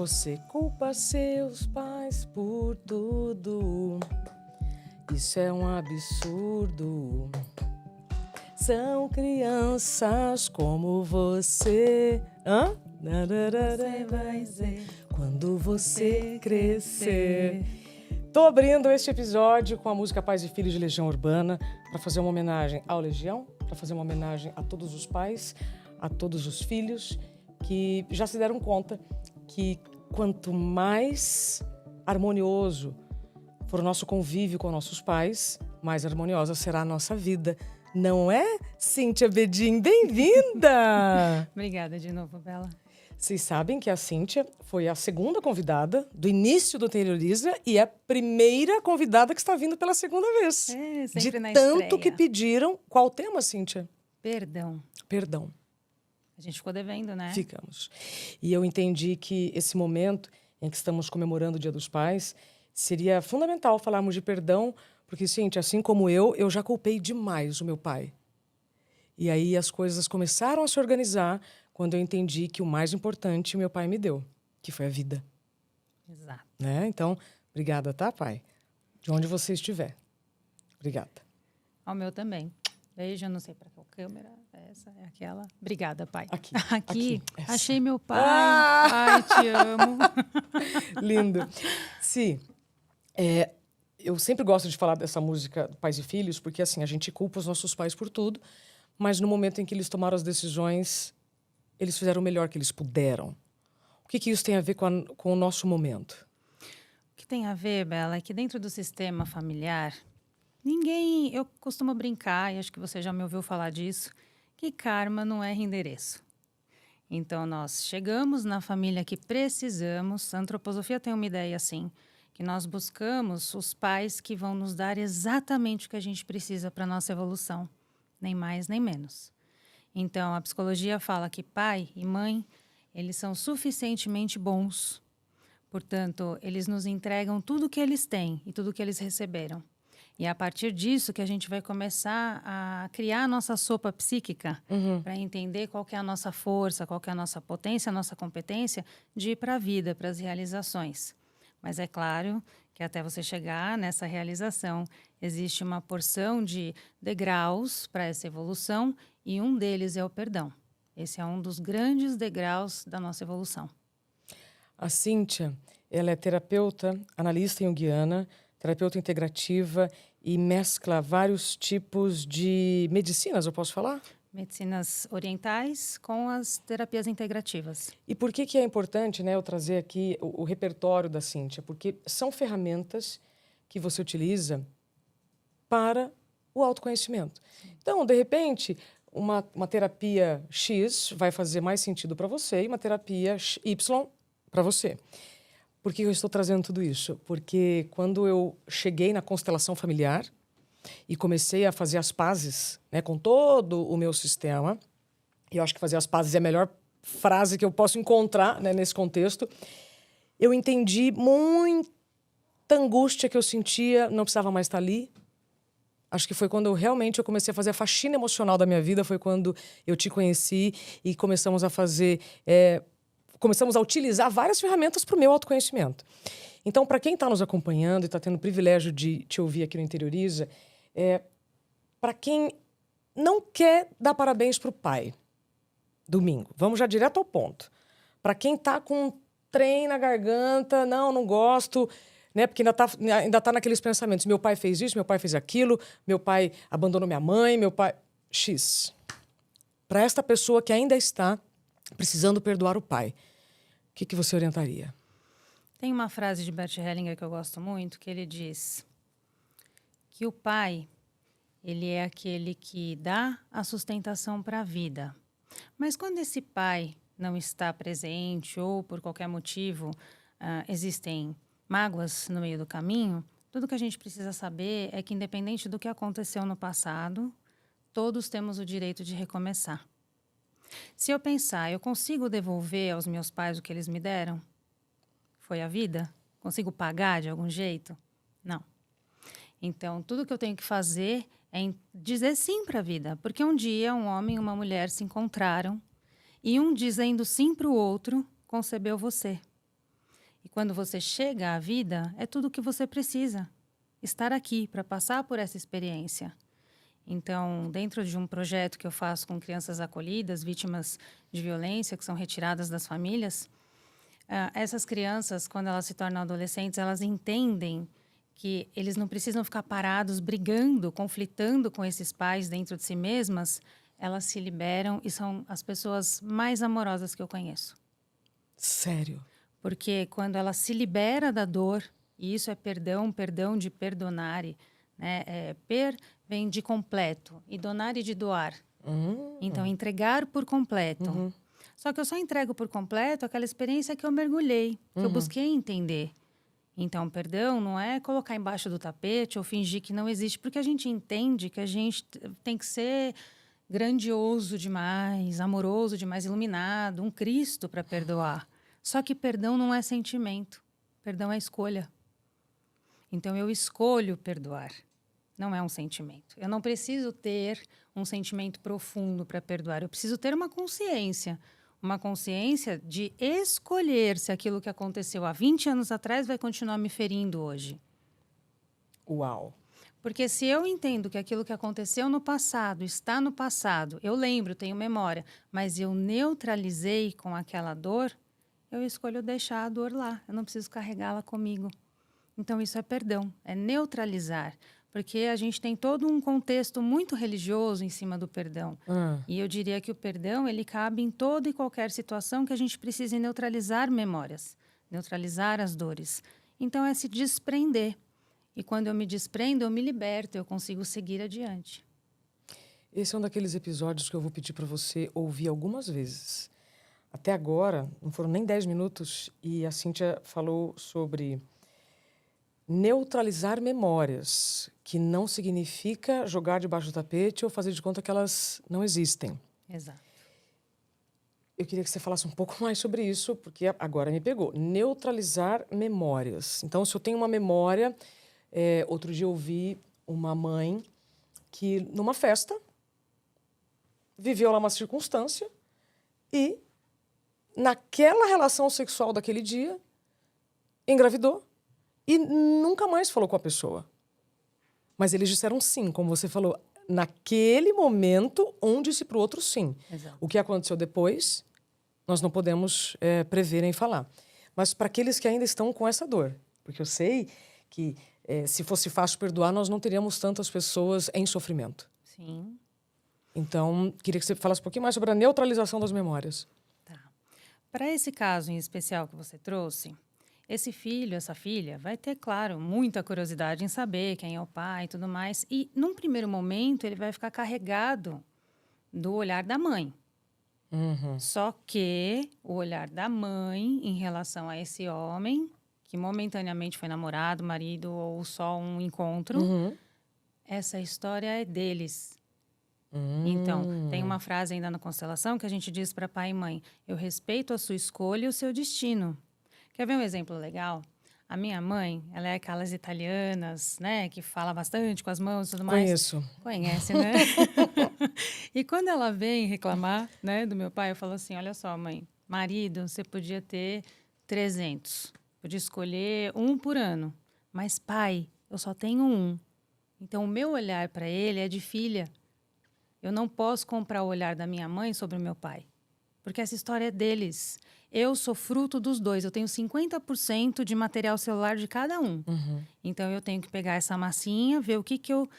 você culpa seus pais por tudo. Isso é um absurdo. São crianças como você. Hã? Você vai ver quando você crescer. Tô abrindo este episódio com a música Pais e Filhos de Legião Urbana para fazer uma homenagem ao Legião, para fazer uma homenagem a todos os pais, a todos os filhos que já se deram conta que quanto mais harmonioso for o nosso convívio com nossos pais, mais harmoniosa será a nossa vida. Não é, Cíntia Bedin? Bem-vinda! Obrigada de novo, Bela. Vocês sabem que a Cíntia foi a segunda convidada do início do Interioriza e é a primeira convidada que está vindo pela segunda vez. É, sempre de na tanto estreia. que pediram. Qual o tema, Cíntia? Perdão. Perdão. A gente ficou devendo, né? Ficamos. E eu entendi que esse momento em que estamos comemorando o Dia dos Pais seria fundamental falarmos de perdão, porque, Cíntia, assim como eu já culpei demais o meu pai. E aí as coisas começaram a se organizar quando eu entendi que o mais importante meu pai me deu, que foi a vida. Exato. Né? Então, obrigada, tá, pai? De onde você estiver. Obrigada. Ao meu também. Beijo, eu não sei para qual câmera. Essa é aquela. Obrigada, pai. Aqui. Aqui. Essa. Achei meu pai. Ah! Pai, te amo. Lindo. Sim. Eu sempre gosto de falar dessa música Pais e Filhos, porque assim, a gente culpa os nossos pais por tudo, mas no momento em que eles tomaram as decisões, eles fizeram o melhor que eles puderam. O que isso tem a ver com o nosso momento? O que tem a ver, Bela, é que dentro do sistema familiar, eu costumo brincar, e acho que você já me ouviu falar disso, que karma não é endereço. Então, nós chegamos na família que precisamos, a antroposofia tem uma ideia assim, que nós buscamos os pais que vão nos dar exatamente o que a gente precisa para a nossa evolução, nem mais nem menos. Então, a psicologia fala que pai e mãe, eles são suficientemente bons. Portanto, eles nos entregam tudo o que eles têm e tudo o que eles receberam. E é a partir disso que a gente vai começar a criar a nossa sopa psíquica para entender qual que é a nossa força, qual que é a nossa potência, a nossa competência de ir para a vida, para as realizações. Mas é claro que até você chegar nessa realização, existe uma porção de degraus para essa evolução e um deles é o perdão. Esse é um dos grandes degraus da nossa evolução. A Cíntia, ela é terapeuta, analista junguiana, terapeuta integrativa e mescla vários tipos de medicinas, eu posso falar? Medicinas orientais com as terapias integrativas. E por que é importante, né, eu trazer aqui o repertório da Cíntia? Porque são ferramentas que você utiliza para o autoconhecimento. Então, de repente, uma terapia X vai fazer mais sentido para você e uma terapia Y para você. Por que eu estou trazendo tudo isso? Porque quando eu cheguei na constelação familiar e comecei a fazer as pazes, né, com todo o meu sistema, e eu acho que fazer as pazes é a melhor frase que eu posso encontrar, né, nesse contexto, eu entendi muita angústia que eu sentia, não precisava mais estar ali. Acho que foi quando eu comecei a fazer a faxina emocional da minha vida, foi quando eu te conheci e começamos a utilizar várias ferramentas para o meu autoconhecimento. Então, para quem está nos acompanhando e está tendo o privilégio de te ouvir aqui no Interioriza, para quem não quer dar parabéns para o pai, domingo, vamos já direto ao ponto. Para quem está com um trem na garganta, não gosto, né? Porque ainda tá naqueles pensamentos, meu pai fez isso, meu pai fez aquilo, meu pai abandonou minha mãe, meu pai... X. Para esta pessoa que ainda está precisando perdoar o pai, o que você orientaria? Tem uma frase de Bert Hellinger que eu gosto muito, que ele diz que o pai, ele é aquele que dá a sustentação para a vida. Mas quando esse pai não está presente ou por qualquer motivo existem mágoas no meio do caminho, tudo que a gente precisa saber é que, independente do que aconteceu no passado, todos temos o direito de recomeçar. Se eu pensar, eu consigo devolver aos meus pais o que eles me deram? Foi a vida? Consigo pagar de algum jeito? Não. Então, tudo que eu tenho que fazer é dizer sim para a vida. Porque um dia um homem e uma mulher se encontraram e um dizendo sim para o outro concebeu você. E quando você chega à vida, é tudo o que você precisa. Estar aqui para passar por essa experiência. Então, dentro de um projeto que eu faço com crianças acolhidas, vítimas de violência, que são retiradas das famílias, essas crianças, quando elas se tornam adolescentes, elas entendem que eles não precisam ficar parados, brigando, conflitando com esses pais dentro de si mesmas. Elas se liberam e são as pessoas mais amorosas que eu conheço. Sério? Porque quando ela se libera da dor, e isso é perdão, perdão de perdonare, né? Per vem de completo e donare de doar. Então, entregar por completo. Só que eu só entrego por completo aquela experiência que eu mergulhei, que eu busquei entender. Então, perdão não é colocar embaixo do tapete ou fingir que não existe, porque a gente entende que a gente tem que ser grandioso demais, amoroso demais, iluminado, um Cristo para perdoar. Só que perdão não é sentimento, perdão é escolha. Então, eu escolho perdoar, não é um sentimento. Eu não preciso ter um sentimento profundo para perdoar, eu preciso ter uma consciência de escolher se aquilo que aconteceu há 20 anos atrás vai continuar me ferindo hoje. Uau! Porque se eu entendo que aquilo que aconteceu no passado está no passado, eu lembro, tenho memória, mas eu neutralizei com aquela dor, eu escolho deixar a dor lá, eu não preciso carregá-la comigo. Então, isso é perdão, é neutralizar. Porque a gente tem todo um contexto muito religioso em cima do perdão. E eu diria que o perdão, ele cabe em toda e qualquer situação que a gente precise neutralizar memórias, neutralizar as dores. Então, é se desprender. E quando eu me desprendo, eu me liberto, eu consigo seguir adiante. Esse é um daqueles episódios que eu vou pedir para você ouvir algumas vezes. Até agora, não foram nem 10 minutos, e a Cíntia falou sobre neutralizar memórias, que não significa jogar debaixo do tapete ou fazer de conta que elas não existem. Exato. Eu queria que você falasse um pouco mais sobre isso, porque agora me pegou. Neutralizar memórias. Então, se eu tenho uma memória... outro dia eu vi uma mãe que, numa festa, viveu lá uma circunstância e, naquela relação sexual daquele dia, engravidou e nunca mais falou com a pessoa. Mas eles disseram sim, como você falou, naquele momento, um disse para o outro sim. Exato. O que aconteceu depois, nós não podemos prever nem falar. Mas para aqueles que ainda estão com essa dor, porque eu sei que se fosse fácil perdoar, nós não teríamos tantas pessoas em sofrimento. Sim. Então, queria que você falasse um pouquinho mais sobre a neutralização das memórias. Tá. Para esse caso em especial que você trouxe, esse filho, essa filha, vai ter, claro, muita curiosidade em saber quem é o pai e tudo mais. E, num primeiro momento, ele vai ficar carregado do olhar da mãe. Só que o olhar da mãe em relação a esse homem, que momentaneamente foi namorado, marido ou só um encontro, essa história é deles. Então, tem uma frase ainda na constelação que a gente diz para pai e mãe: eu respeito a sua escolha e o seu destino. Quer ver um exemplo legal? A minha mãe, ela é aquelas italianas, né, que fala bastante com as mãos e tudo mais. Conheço. Conhece, né? E quando ela vem reclamar, né, do meu pai, eu falo assim: olha só, mãe, marido, você podia ter 300. Podia escolher um por ano. Mas pai, eu só tenho um. Então, o meu olhar para ele é de filha. Eu não posso comprar o olhar da minha mãe sobre o meu pai. Porque essa história é deles. Eu sou fruto dos dois. Eu tenho 50% de material celular de cada um. Então, eu tenho que pegar essa massinha, ver o que eu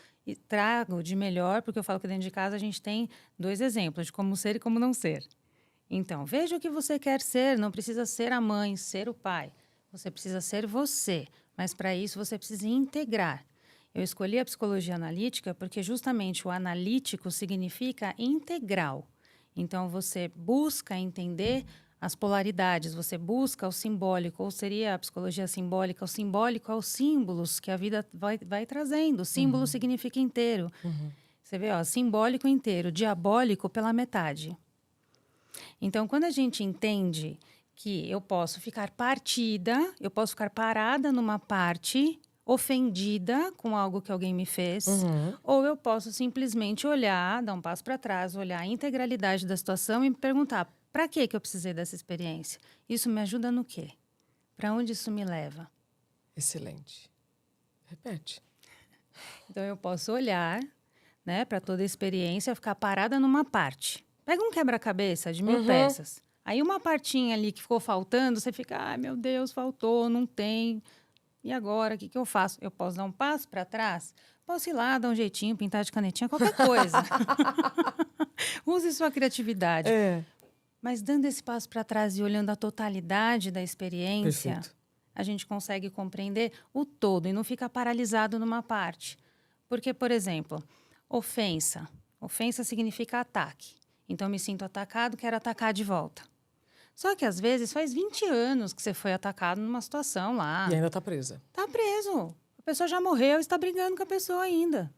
trago de melhor, porque eu falo que dentro de casa a gente tem 2 exemplos de como ser e como não ser. Então, veja o que você quer ser. Não precisa ser a mãe, ser o pai. Você precisa ser você. Mas, para isso, você precisa integrar. Eu escolhi a psicologia analítica porque justamente o analítico significa integral. Então, você busca entender as polaridades, você busca o simbólico, ou seria a psicologia simbólica. O simbólico é os símbolos que a vida vai trazendo. O símbolo significa inteiro. Você vê, ó, simbólico inteiro, diabólico pela metade. Então, quando a gente entende que eu posso ficar partida, eu posso ficar parada numa parte, ofendida com algo que alguém me fez, ou eu posso simplesmente olhar, dar um passo para trás, olhar a integralidade da situação e me perguntar: para que eu precisei dessa experiência? Isso me ajuda no quê? Para onde isso me leva? Excelente. Repete. Então, eu posso olhar, né, para toda a experiência, ficar parada numa parte. Pega um quebra-cabeça de 1000 peças. Aí, uma partinha ali que ficou faltando, você fica, ai, meu Deus, faltou, não tem. E agora, o que que eu faço? Eu posso dar um passo para trás? Posso ir lá, dar um jeitinho, pintar de canetinha, qualquer coisa. Use sua criatividade. É. Mas dando esse passo para trás e olhando a totalidade da experiência, Perfeito. a gente consegue compreender o todo e não fica paralisado numa parte. Porque, por exemplo, ofensa. Ofensa significa ataque. Então, eu me sinto atacado, quero atacar de volta. Só que, às vezes, faz 20 anos que você foi atacado numa situação lá. E ainda tá presa. Tá preso. A pessoa já morreu e está brigando com a pessoa ainda.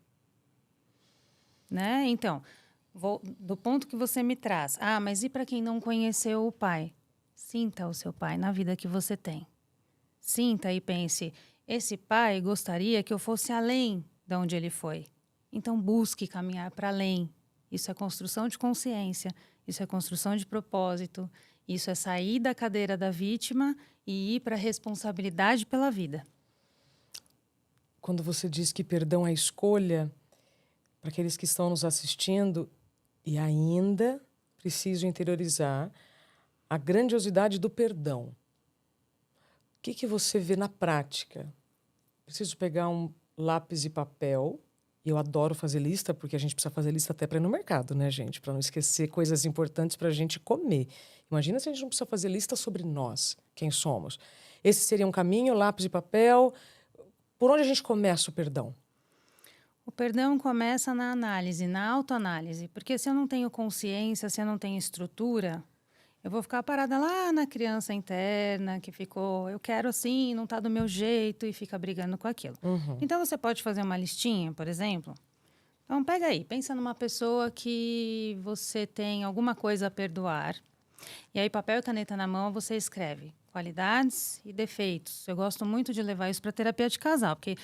Né? Então, do ponto que você me traz. Ah, mas e para quem não conheceu o pai? Sinta o seu pai na vida que você tem. Sinta e pense, esse pai gostaria que eu fosse além de onde ele foi. Então, busque caminhar para além. Isso é construção de consciência, isso é construção de propósito, isso é sair da cadeira da vítima e ir para a responsabilidade pela vida. Quando você diz que perdão é escolha, para aqueles que estão nos assistindo e ainda precisam interiorizar a grandiosidade do perdão. O que você vê na prática? Preciso pegar um lápis e papel. Eu adoro fazer lista, porque a gente precisa fazer lista até para ir no mercado, né, gente? Para não esquecer coisas importantes para a gente comer. Imagina se a gente não precisa fazer lista sobre nós, quem somos. Esse seria um caminho, lápis e papel. Por onde a gente começa o perdão? O perdão começa na análise, na autoanálise. Porque se eu não tenho consciência, se eu não tenho estrutura, eu vou ficar parada lá na criança interna, que ficou, eu quero assim, não está do meu jeito, e fica brigando com aquilo. Então, você pode fazer uma listinha, por exemplo. Então, pega aí, pensa numa pessoa que você tem alguma coisa a perdoar. E aí, papel e caneta na mão, você escreve qualidades e defeitos. Eu gosto muito de levar isso para terapia de casal, porque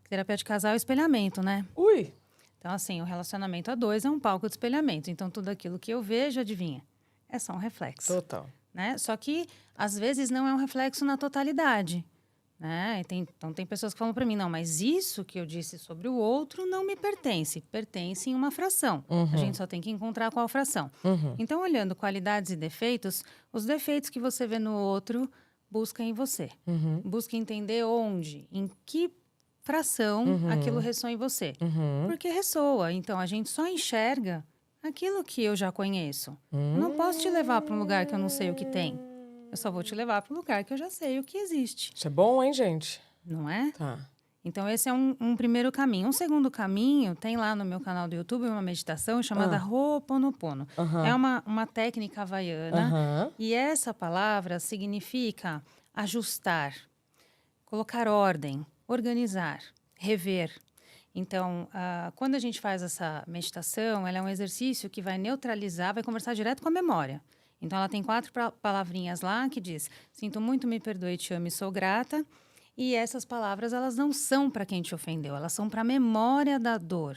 terapia de casal é espelhamento, né? Ui! Então, assim, o relacionamento a dois é um palco de espelhamento. Então, tudo aquilo que eu vejo, adivinha? É só um reflexo. Total. Né? Só que, às vezes, não é um reflexo na totalidade. Né? Então, tem pessoas que falam para mim, não, mas isso que eu disse sobre o outro não me pertence. Pertence em uma fração. A gente só tem que encontrar qual fração. Então, olhando qualidades e defeitos, os defeitos que você vê no outro, busca em você. Busca entender onde, em que fração aquilo ressoa em você. Porque ressoa. Então, a gente só enxerga aquilo que eu já conheço. Eu não posso te levar para um lugar que eu não sei o que tem. Eu só vou te levar para um lugar que eu já sei o que existe. Isso é bom, hein, gente? Não é? Tá. Então, esse é um primeiro caminho. Um segundo caminho, tem lá no meu canal do YouTube uma meditação chamada Ho'oponopono. É uma técnica havaiana. E essa palavra significa ajustar, colocar ordem, organizar, rever. Então, quando a gente faz essa meditação, ela é um exercício que vai neutralizar, vai conversar direto com a memória. Então, ela tem 4 palavrinhas lá que diz: sinto muito, me perdoe, te amo e sou grata. E essas palavras, elas não são para quem te ofendeu, elas são para a memória da dor.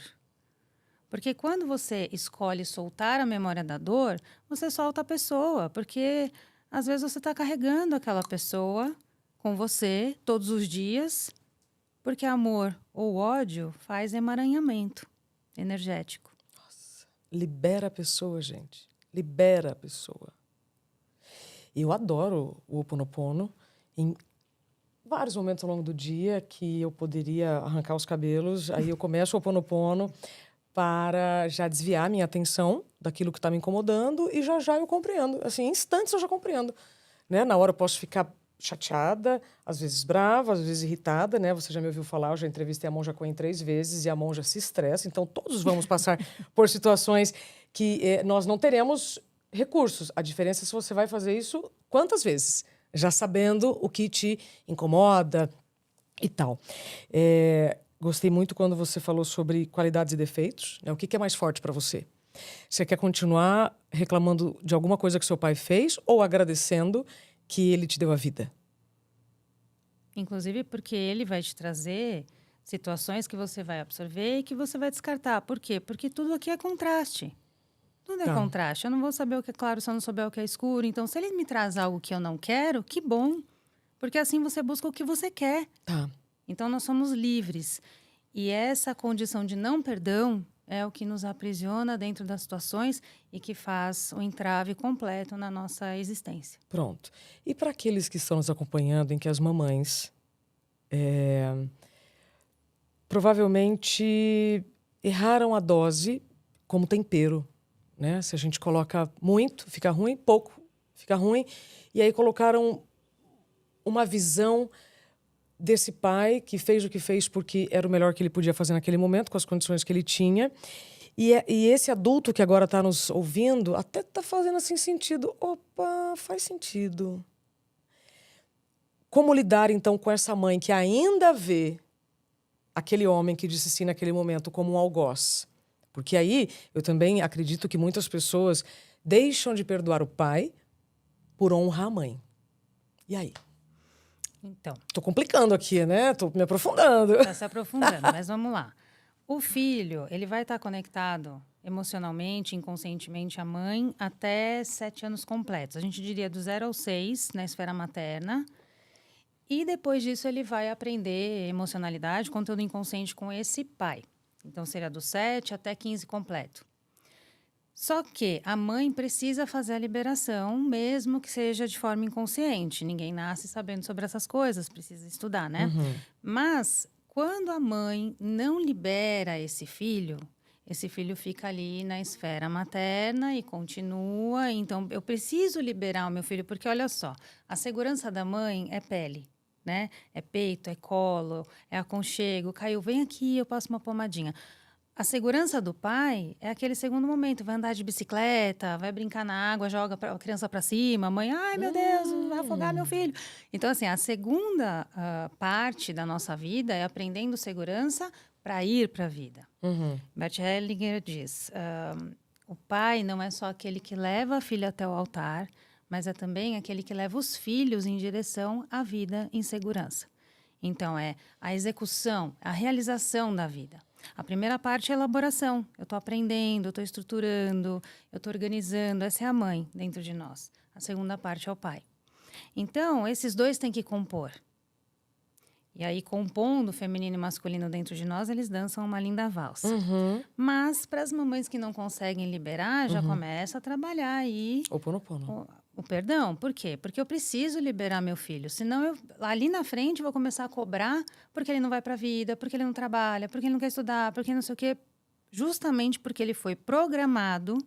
Porque quando você escolhe soltar a memória da dor, você solta a pessoa. Porque, às vezes, você está carregando aquela pessoa com você todos os dias. Porque amor ou ódio faz emaranhamento energético. Nossa. Libera a pessoa, gente. Libera a pessoa. Eu adoro o Ho'oponopono. Em vários momentos ao longo do dia que eu poderia arrancar os cabelos, aí eu começo o Ho'oponopono para já desviar minha atenção daquilo que está me incomodando e já eu compreendo. Assim, em instantes eu já compreendo. Né? Na hora eu posso ficar chateada, às vezes brava, às vezes irritada, né? Você já me ouviu falar, eu já entrevistei a Monja Coen 3 vezes e a Monja se estressa. Então, todos vamos passar por situações que nós não teremos recursos. A diferença é se você vai fazer isso quantas vezes, já sabendo o que te incomoda e tal. Gostei muito quando você falou sobre qualidades e defeitos. Né? O que é mais forte para você? Você quer continuar reclamando de alguma coisa que seu pai fez ou agradecendo que ele te deu a vida? Inclusive porque ele vai te trazer situações que você vai absorver e que você vai descartar. Por quê? Porque tudo aqui é contraste. Tudo é contraste. Eu não vou saber o que é claro se eu não souber o que é escuro. Então, se ele me traz algo que eu não quero, que bom. Porque assim você busca o que você quer. Tá. Então, nós somos livres. E essa condição de não perdão é o que nos aprisiona dentro das situações e que faz o entrave completo na nossa existência. Pronto. E para aqueles que estão nos acompanhando, em que as mamães provavelmente erraram a dose como tempero, né? Se a gente coloca muito, fica ruim, pouco, fica ruim. E aí colocaram uma visão desse pai que fez o que fez porque era o melhor que ele podia fazer naquele momento, com as condições que ele tinha. E esse adulto que agora está nos ouvindo até está fazendo assim sentido. Opa, faz sentido. Como lidar, então, com essa mãe que ainda vê aquele homem que disse sim naquele momento como um algoz? Porque aí eu também acredito que muitas pessoas deixam de perdoar o pai por honrar a mãe. E aí? Então, Tô complicando aqui, né? Tô me aprofundando. está se aprofundando, mas vamos lá. O filho, ele vai estar conectado emocionalmente, inconscientemente à mãe até 7 anos completos. A gente diria do 0 ao 6 na esfera materna. E depois disso ele vai aprender emocionalidade, conteúdo inconsciente com esse pai. Então seria do 7 até 15 completo. Só que a mãe precisa fazer a liberação, mesmo que seja de forma inconsciente. Ninguém nasce sabendo sobre essas coisas, precisa estudar, né? Mas quando a mãe não libera esse filho fica ali na esfera materna e continua. Então, eu preciso liberar o meu filho, porque olha só, a segurança da mãe é pele, né? É peito, é colo, é aconchego. Caiu, vem aqui, eu passo uma pomadinha. A segurança do pai é aquele segundo momento. Vai andar de bicicleta, vai brincar na água, joga a criança para cima. A mãe, ai, meu Deus, vai afogar meu filho. Então, assim, a segunda parte da nossa vida é aprendendo segurança para ir para a vida. Bert Hellinger diz, o pai não é só aquele que leva a filha até o altar, mas é também aquele que leva os filhos em direção à vida em segurança. Então, é a execução, a realização da vida. A primeira parte é a elaboração. Eu estou aprendendo, eu estou estruturando, eu estou organizando. Essa é a mãe dentro de nós. A segunda parte é o pai. Então, esses dois têm que compor. E aí, compondo feminino e masculino dentro de nós, eles dançam uma linda valsa. Mas, para as mamães que não conseguem liberar, já começa a trabalhar aí o perdão. Por quê? Porque eu preciso liberar meu filho. Senão, eu ali na frente, vou começar a cobrar porque ele não vai para a vida, porque ele não trabalha, porque ele não quer estudar, porque não sei o quê. Justamente porque ele foi programado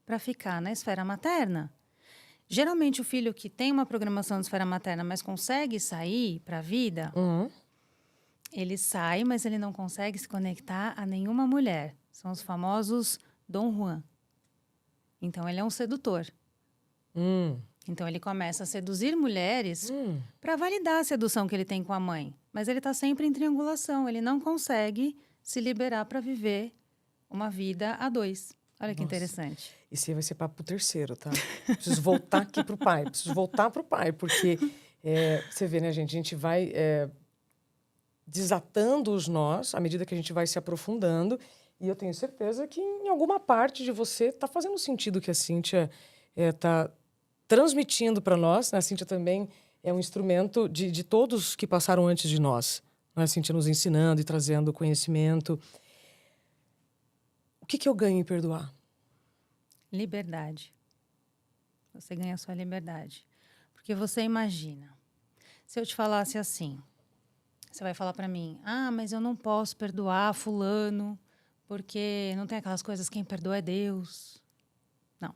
para ficar na esfera materna. Geralmente, o filho que tem uma programação na esfera materna, mas consegue sair para a vida, ele sai, mas ele não consegue se conectar a nenhuma mulher. São os famosos Dom Juan. Então, ele é um sedutor. Então, ele começa a seduzir mulheres para validar a sedução que ele tem com a mãe. Mas ele está sempre em triangulação. Ele não consegue se liberar para viver uma vida a dois. Olha que interessante. Isso aí vai ser papo pro terceiro, tá? Preciso voltar aqui pro pai. Porque você vê, né, gente? A gente vai desatando os nós à medida que a gente vai se aprofundando. E eu tenho certeza que em alguma parte de você está fazendo sentido que a Cíntia está transmitindo para nós. Né? A Cíntia também é um instrumento de todos que passaram antes de nós. Né? A Cíntia nos ensinando e trazendo conhecimento. O que eu ganho em perdoar? Liberdade. Você ganha a sua liberdade. Porque você imagina, se eu te falasse assim, você vai falar para mim, mas eu não posso perdoar fulano, porque não tem aquelas coisas, quem perdoa é Deus. Não.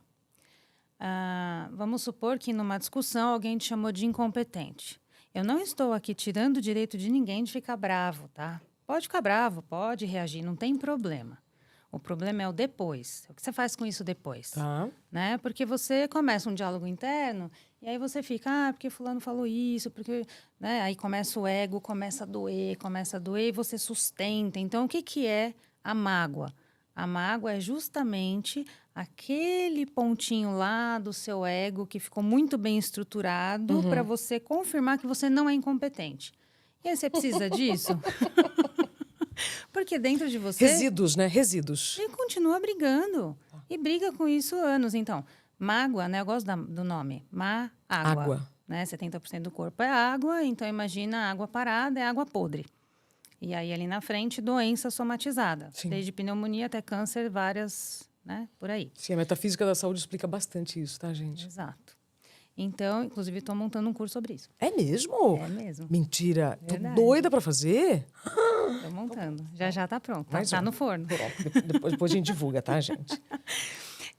Vamos supor que numa discussão alguém te chamou de incompetente. Eu não estou aqui tirando o direito de ninguém de ficar bravo, tá? Pode ficar bravo, pode reagir, não tem problema. O problema é o depois. O que você faz com isso depois? Tá. Né? Porque você começa um diálogo interno e aí você fica, porque fulano falou isso, porque... Né? Aí começa o ego, começa a doer e você sustenta. Então, o que é a mágoa? A mágoa é justamente aquele pontinho lá do seu ego que ficou muito bem estruturado para você confirmar que você não é incompetente. E aí você precisa disso? Porque dentro de você... Resíduos, né? Resíduos. Ele continua brigando. E briga com isso anos. Então, mágoa, né? Eu gosto do nome. Água. né? 70% do corpo é água, então imagina água parada é água podre. E aí ali na frente, doença somatizada. Sim. Desde pneumonia até câncer, várias, né? Por aí. Sim, a metafísica da saúde explica bastante isso, tá, gente? Exato. Então, inclusive, estou montando um curso sobre isso. É mesmo? É mesmo. Mentira. Tô Verdade. doida pra fazer? Estou montando. Já tá pronto. Mais Tá um. no forno. Pronto, depois a gente divulga, tá, gente?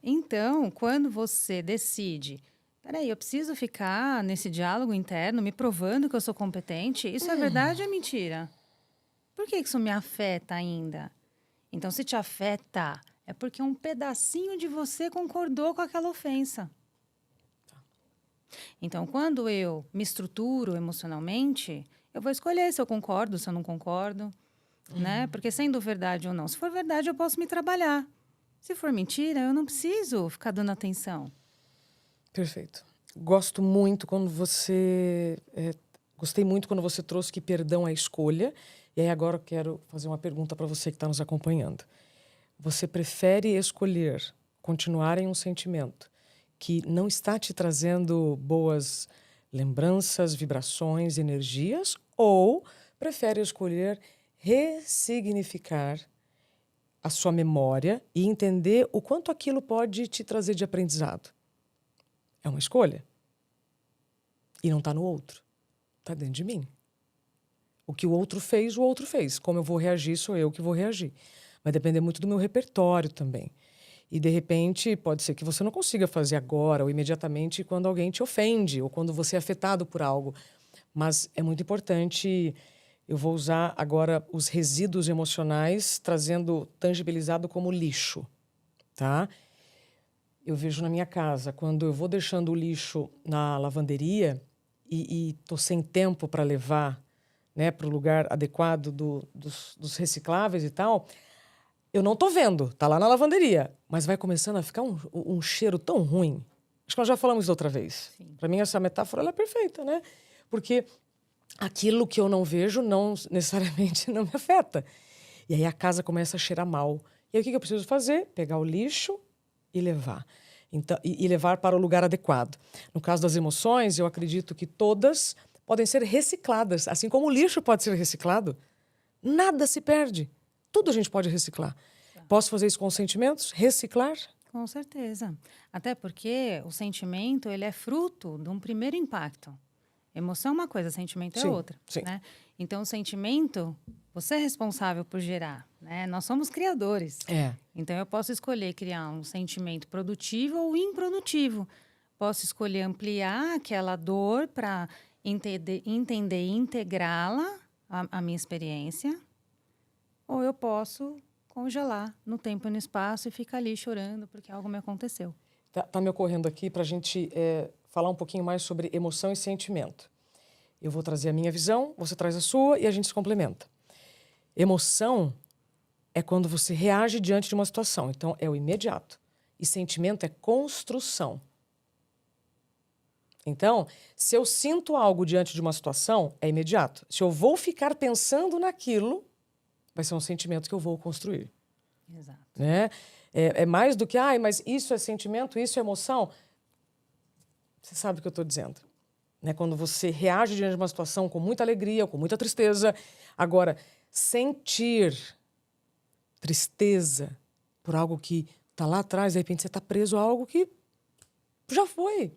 Então, quando você decide, peraí, eu preciso ficar nesse diálogo interno me provando que eu sou competente, isso é verdade ou é mentira? Por que isso me afeta ainda? Então, se te afeta, é porque um pedacinho de você concordou com aquela ofensa. Então, quando eu me estruturo emocionalmente, eu vou escolher se eu concordo, se eu não concordo, né? Porque sendo verdade ou não, se for verdade, eu posso me trabalhar. Se for mentira, eu não preciso ficar dando atenção. Perfeito. Gosto muito quando você... gostei muito quando você trouxe que perdão é escolha. E aí agora eu quero fazer uma pergunta para você que está nos acompanhando. Você prefere escolher continuar em um sentimento que não está te trazendo boas lembranças, vibrações, energias, ou prefere escolher ressignificar a sua memória e entender o quanto aquilo pode te trazer de aprendizado? É uma escolha. E não está no outro. Está dentro de mim. O que o outro fez. Como eu vou reagir, sou eu que vou reagir. Vai depender muito do meu repertório também. E, de repente, pode ser que você não consiga fazer agora ou imediatamente quando alguém te ofende ou quando você é afetado por algo. Mas é muito importante... Eu vou usar agora os resíduos emocionais, trazendo tangibilizado como lixo, tá? Eu vejo na minha casa, quando eu vou deixando o lixo na lavanderia e tô sem tempo para levar, né, para o lugar adequado dos recicláveis e tal, eu não tô vendo, tá lá na lavanderia, mas vai começando a ficar um cheiro tão ruim. Acho que nós já falamos isso outra vez. Para mim, essa metáfora ela é perfeita, né? Porque aquilo que eu não vejo não necessariamente não me afeta. E aí a casa começa a cheirar mal. E aí o que eu preciso fazer? Pegar o lixo e levar. Então, e levar para o lugar adequado. No caso das emoções, eu acredito que todas podem ser recicladas. Assim como o lixo pode ser reciclado, nada se perde. Tudo a gente pode reciclar. Posso fazer isso com os sentimentos? Reciclar? Com certeza. Até porque o sentimento ele é fruto de um primeiro impacto. Emoção é uma coisa, sentimento é outra. Sim. Né? Então, o sentimento, você é responsável por gerar. Né? Nós somos criadores. Então, eu posso escolher criar um sentimento produtivo ou improdutivo. Posso escolher ampliar aquela dor para entender e integrá-la à minha experiência. Ou eu posso congelar no tempo e no espaço e ficar ali chorando porque algo me aconteceu. Tá me ocorrendo aqui para a gente falar um pouquinho mais sobre emoção e sentimento. Eu vou trazer a minha visão, você traz a sua e a gente se complementa. Emoção é quando você reage diante de uma situação, então é o imediato. E sentimento é construção. Então, se eu sinto algo diante de uma situação, é imediato. Se eu vou ficar pensando naquilo, vai ser um sentimento que eu vou construir. Exato. Né? É mais do que, mas isso é sentimento, isso é emoção. Você sabe o que eu estou dizendo. Né? Quando você reage diante de uma situação com muita alegria, ou com muita tristeza. Agora, sentir tristeza por algo que está lá atrás, de repente você está preso a algo que já foi.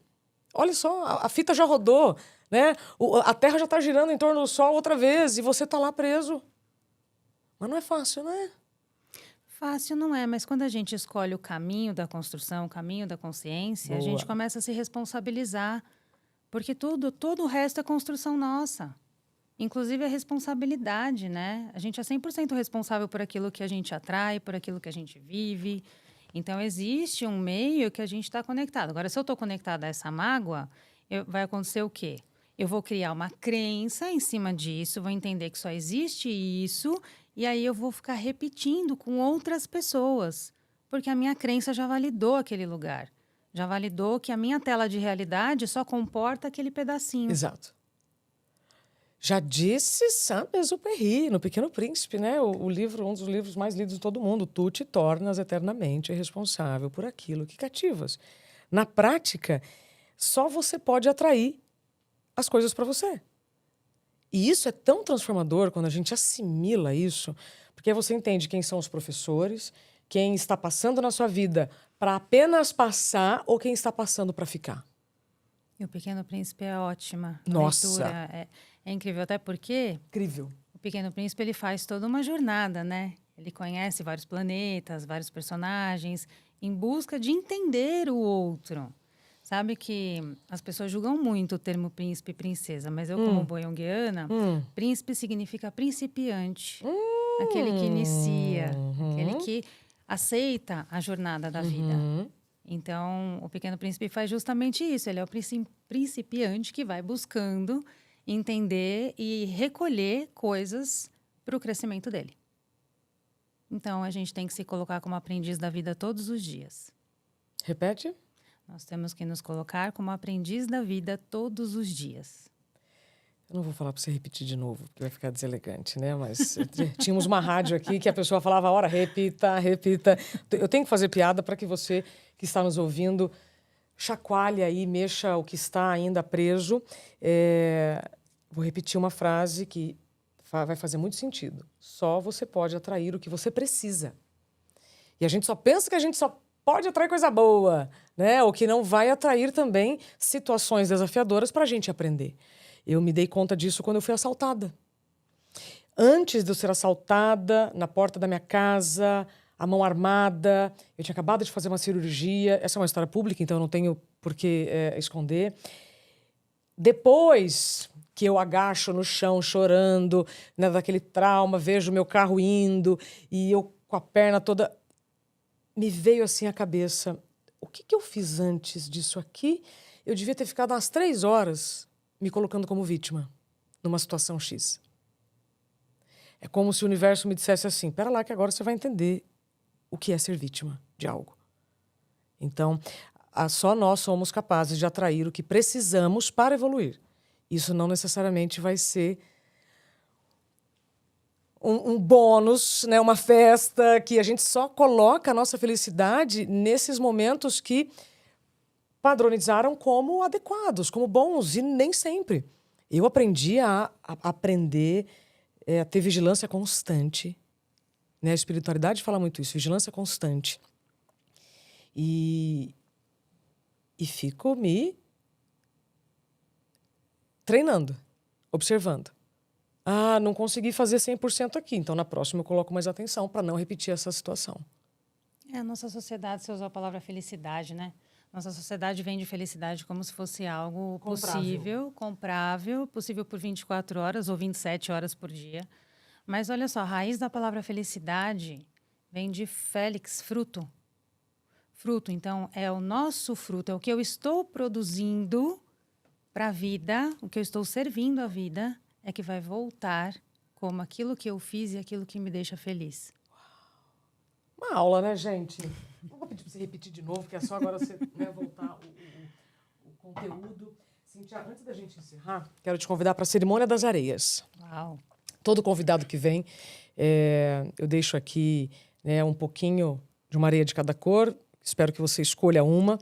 Olha só, a fita já rodou, né? A Terra já está girando em torno do Sol outra vez e você está lá preso. Mas não é fácil, né? Fácil não é, mas quando a gente escolhe o caminho da construção, o caminho da consciência, Boa. A gente começa a se responsabilizar. Porque todo o resto é construção nossa. Inclusive a responsabilidade, né? A gente é 100% responsável por aquilo que a gente atrai, por aquilo que a gente vive. Então, existe um meio que a gente está conectado. Agora, se eu estou conectada a essa mágoa, vai acontecer o quê? Eu vou criar uma crença em cima disso, vou entender que só existe isso, e aí eu vou ficar repetindo com outras pessoas, porque a minha crença já validou aquele lugar. Já validou que a minha tela de realidade só comporta aquele pedacinho. Exato. Já disse Saint-Exupéry, no Pequeno Príncipe, né? O livro, um dos livros mais lidos de todo mundo. Tu te tornas eternamente responsável por aquilo que cativas. Na prática, só você pode atrair as coisas para você. E isso é tão transformador quando a gente assimila isso, porque aí você entende quem são os professores, quem está passando na sua vida para apenas passar ou quem está passando para ficar. E o Pequeno Príncipe é ótima Nossa. leitura. É incrível, até porque Incrível. o Pequeno Príncipe ele faz toda uma jornada, né? Ele conhece vários planetas, vários personagens, em busca de entender o outro. Sabe que as pessoas julgam muito o termo príncipe e princesa, mas eu, como boyonguiana, príncipe significa principiante, aquele que inicia, aquele que aceita a jornada da vida. Então, o Pequeno Príncipe faz justamente isso. Ele é o principiante que vai buscando entender e recolher coisas para o crescimento dele. Então, a gente tem que se colocar como aprendiz da vida todos os dias. Repete? Nós temos que nos colocar como aprendiz da vida todos os dias. Eu não vou falar para você repetir de novo, porque vai ficar deselegante, né? Mas tínhamos uma rádio aqui que a pessoa falava, ora, repita, repita. Eu tenho que fazer piada para que você que está nos ouvindo chacoalhe aí, mexa o que está ainda preso. Vou repetir uma frase que vai fazer muito sentido. Só você pode atrair o que você precisa. E a gente só pensa que a gente só pode atrair coisa boa, né? Ou que não vai atrair também situações desafiadoras para a gente aprender. Eu me dei conta disso quando eu fui assaltada. Antes de eu ser assaltada, na porta da minha casa, a mão armada, eu tinha acabado de fazer uma cirurgia. Essa é uma história pública, então eu não tenho por que esconder. Depois que eu agacho no chão chorando, né, daquele trauma, vejo meu carro indo e eu com a perna toda... Me veio assim à cabeça, o que eu fiz antes disso aqui? Eu devia ter ficado umas 3 horas me colocando como vítima numa situação X. É como se o universo me dissesse assim, pera lá que agora você vai entender o que é ser vítima de algo. Então, só nós somos capazes de atrair o que precisamos para evoluir. Isso não necessariamente vai ser um bônus, né, uma festa, que a gente só coloca a nossa felicidade nesses momentos que padronizaram como adequados, como bons, e nem sempre. Eu aprendi a aprender a ter vigilância constante. Né? A espiritualidade fala muito isso, vigilância constante. E fico me treinando, observando. Ah, não consegui fazer 100% aqui, então na próxima eu coloco mais atenção para não repetir essa situação. A nossa sociedade, você usou a palavra felicidade, né? Nossa sociedade vende felicidade como se fosse algo possível, comprável, possível por 24 horas ou 27 horas por dia. Mas olha só, a raiz da palavra felicidade vem de Félix, fruto. Fruto, então, é o nosso fruto, é o que eu estou produzindo para a vida, o que eu estou servindo à vida, é que vai voltar como aquilo que eu fiz e aquilo que me deixa feliz. Uma aula, né, gente? Não vou pedir para você repetir de novo, porque é só agora você voltar o conteúdo. Cíntia, antes da gente encerrar, quero te convidar para a Cerimônia das Areias. Uau! Todo convidado que vem, eu deixo aqui um pouquinho de uma areia de cada cor, espero que você escolha uma,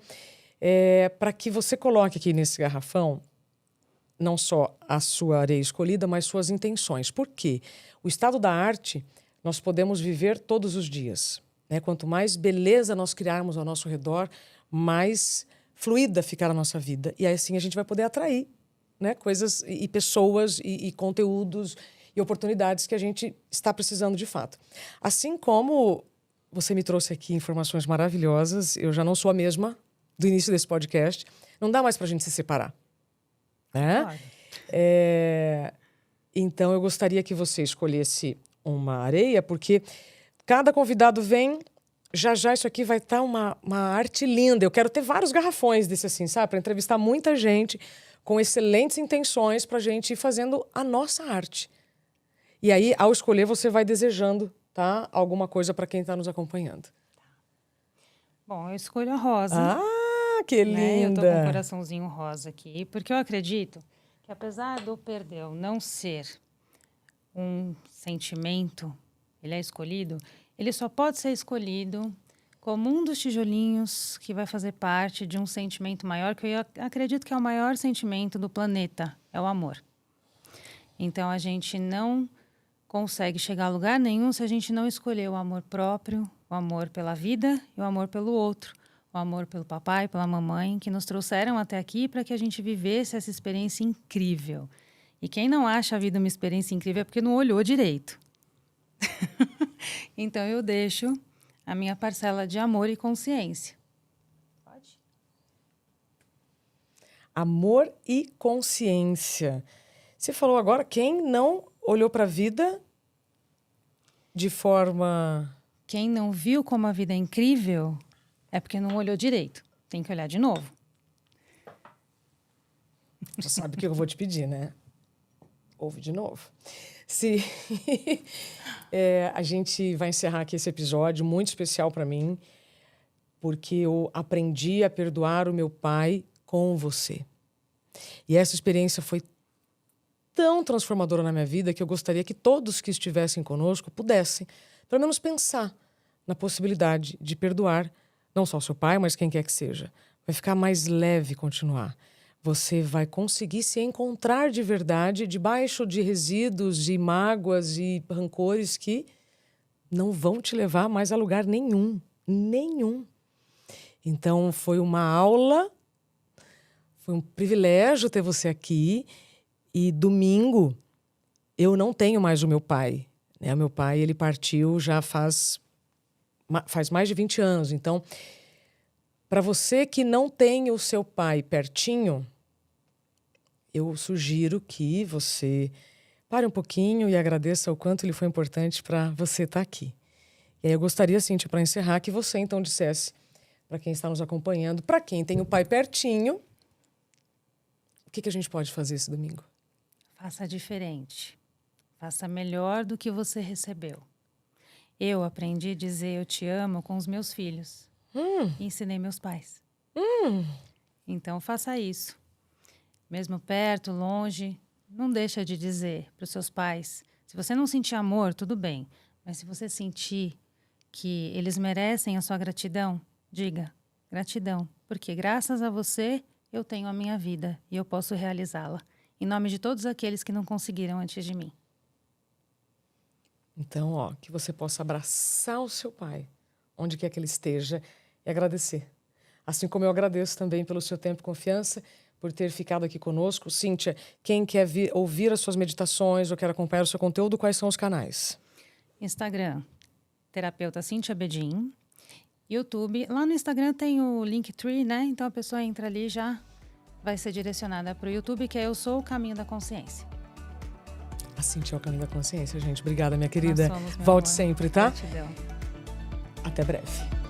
para que você coloque aqui nesse garrafão não só a sua areia escolhida, mas suas intenções. Por quê? O estado da arte nós podemos viver todos os dias. Né? Quanto mais beleza nós criarmos ao nosso redor, mais fluida ficará a nossa vida. E aí, assim, a gente vai poder atrair, né, coisas e pessoas e conteúdos e oportunidades que a gente está precisando de fato. Assim como você me trouxe aqui informações maravilhosas, eu já não sou a mesma do início desse podcast, não dá mais para a gente se separar. Né? Claro. Então, eu gostaria que você escolhesse uma areia, porque cada convidado vem, já isso aqui vai estar uma arte linda. Eu quero ter vários garrafões desse assim, sabe? Para entrevistar muita gente com excelentes intenções para a gente ir fazendo a nossa arte. E aí, ao escolher, você vai desejando, tá? Alguma coisa para quem está nos acompanhando. Bom, eu escolho a rosa. Ah, que linda! Né? Eu tô com um coraçãozinho rosa aqui, porque eu acredito que apesar do perdão não ser um sentimento, ele é escolhido, ele só pode ser escolhido como um dos tijolinhos que vai fazer parte de um sentimento maior, que eu acredito que é o maior sentimento do planeta, é o amor. Então, a gente não consegue chegar a lugar nenhum se a gente não escolher o amor próprio, o amor pela vida e o amor pelo outro. O amor pelo papai, pela mamãe, que nos trouxeram até aqui para que a gente vivesse essa experiência incrível. E quem não acha a vida uma experiência incrível é porque não olhou direito. Então, eu deixo a minha parcela de amor e consciência. Pode? Amor e consciência. Você falou agora, quem não olhou para a vida de forma... Quem não viu como a vida é incrível é porque não olhou direito. Tem que olhar de novo. Já sabe o que eu vou te pedir, né? Ouve de novo. A gente vai encerrar aqui esse episódio muito especial para mim, porque eu aprendi a perdoar o meu pai com você. E essa experiência foi tão transformadora na minha vida que eu gostaria que todos que estivessem conosco pudessem, pelo menos, pensar na possibilidade de perdoar não só o seu pai, mas quem quer que seja. Vai ficar mais leve continuar. Você vai conseguir se encontrar de verdade debaixo de resíduos, de mágoas e rancores que não vão te levar mais a lugar nenhum. Nenhum. Então, foi uma aula, foi um privilégio ter você aqui. E domingo, eu não tenho mais o meu pai. Né? O meu pai, ele partiu já faz mais de 20 anos. Então, para você que não tem o seu pai pertinho, eu sugiro que você pare um pouquinho e agradeça o quanto ele foi importante para você estar aqui. E aí eu gostaria, Cíntia, para encerrar, que você então dissesse para quem está nos acompanhando, para quem tem o pai pertinho, o que a gente pode fazer esse domingo? Faça diferente. Faça melhor do que você recebeu. Eu aprendi a dizer eu te amo com os meus filhos. E ensinei meus pais. Então, faça isso. Mesmo perto, longe, não deixa de dizer para os seus pais. Se você não sentir amor, tudo bem. Mas se você sentir que eles merecem a sua gratidão, diga gratidão. Porque graças a você, eu tenho a minha vida e eu posso realizá-la. Em nome de todos aqueles que não conseguiram antes de mim. Então, que você possa abraçar o seu pai, onde quer que ele esteja, e agradecer. Assim como eu agradeço também pelo seu tempo e confiança, por ter ficado aqui conosco. Cíntia, quem quer ouvir as suas meditações ou quer acompanhar o seu conteúdo, quais são os canais? Instagram, terapeuta Cíntia Bedin. YouTube, lá no Instagram tem o Linktree, né? Então a pessoa entra ali e já vai ser direcionada para o YouTube, que é Eu Sou o Caminho da Consciência. A Cíntia é o Caminho da Consciência, gente. Obrigada, minha querida. Nós somos, meu Volte amor. sempre, tá? Gratidão. Até breve.